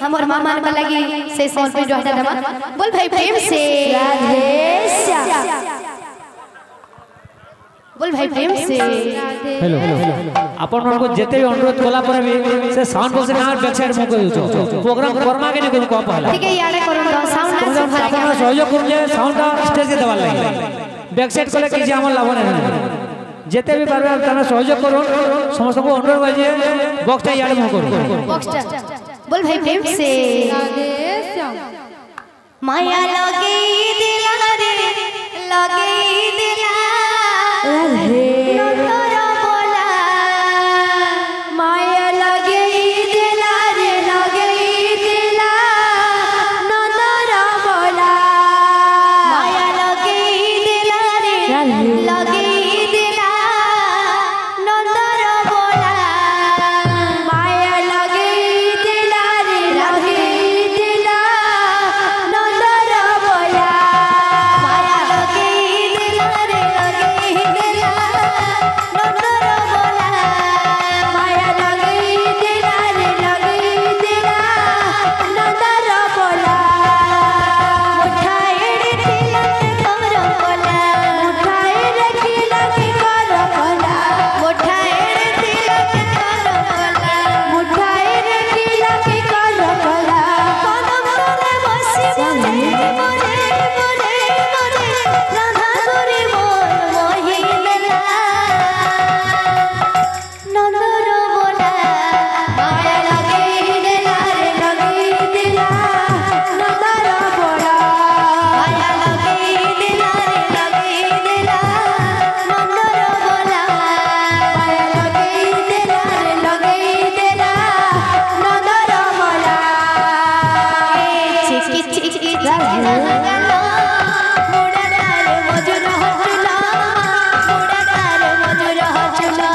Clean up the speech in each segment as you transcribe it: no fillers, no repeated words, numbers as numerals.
हमर मामा के लगी से सॉल पे जोहता दमा बोल भाई प्रेम से राधे श्याम बोल भाई प्रेम से हेलो अपन मन को जेते भी अनुरोध कोला पर भी से साउंड बॉक्स ना बैक साइड में को प्रोग्राम फरमा के नहीं को पहला ठीक है यारे करूं तो साउंड ना अपन सहयोग करूं जे साउंड स्टेज के देवा लगे बैक साइड को लेके जे हमर लाभ नहीं जेते भी पारबे तने सहयोग करूं समस्त को अनुरोध बाजे बॉक्स टा यारे में करूं बॉक्स टा बोल भाई प्रेम से राधे श्याम माया लगे दिला रे लगे दिला राधे नंदरा बोला माया लगे दिला रे लगे दिला नंदरा बोला माया लगे दिला रे लगे दिला नंदरा बोला माया लगे दिला रे लगे दिला नंदरा बोला माया लगे दिला रे लगे दिला नंदरा बोला माया लगे दिला रे लगे दिला नंदरा बोला उठाए रे तिलक कर बोला उठाए रे तिलक कर बोला उठाए रे तिलक कर बोला उठाए रे तिलक कर बोला कदम तले बसी मोरे मोरे मोरे मोरे राधा गोरी मोर मोहिला नंदर बोला माया लगे दिला रे लगे दिला नंदर बोला माया लगे दिला रे लगे दिला नंदर बोला माया लगे दिला रे लगे दिला नंदर बोला चिकी चिकी राधा मुड़ादार मजुर हचला मुड़ादार मजुर हचला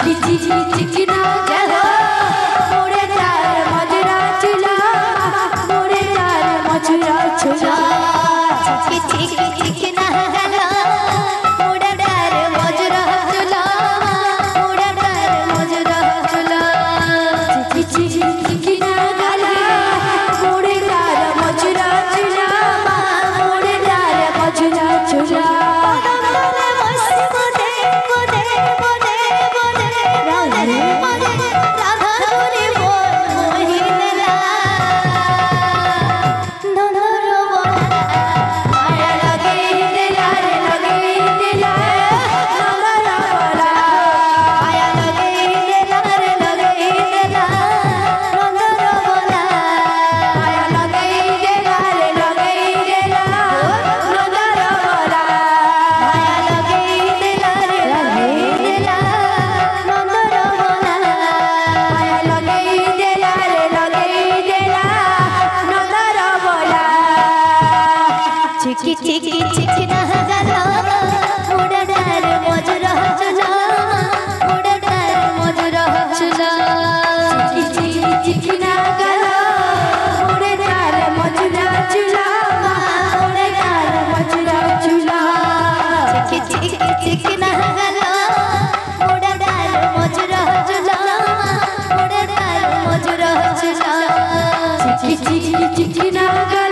चिकी चिकी ना जहो मुड़ादार मजुर हचला मुड़ादार मजुर हचला चिकी चिकी ना हला मुड़ादार मजुर हचला मुड़ादार मजुर हचला चिकी चिकी ना हला मुड़ादार मजुर हचला मुड़ादार मजुर हचला तले बसी मोदे मोदे मोदे मोदे राधे मोदे राधा गोरी मोर मोहिला नंदर बोला माया लगे दिला रे लगे दिला नंदर बोला माया लगे दिला रे लगे दिला नंदर बोला माया लगे दिला रे लगे दिला नंदर बोला माया लगे दिला रे लगे दिला नंदर बोला माया लगे दिला रे लगे दिला नंदर बोला चिकी चिकी चिकी ना गला मुड़ादार मजुर हचला मुड़ादार मजुर हचला चिकी चिकी चिकी ना गला मुड़ादार मजुर हचला मुड़ादार मजुर हचला चिकी चिकी चिकी ना गला मुड़ादार मजुर हचला मुड़ादार मजुर हचला चिकी चिकी चिकी ना गला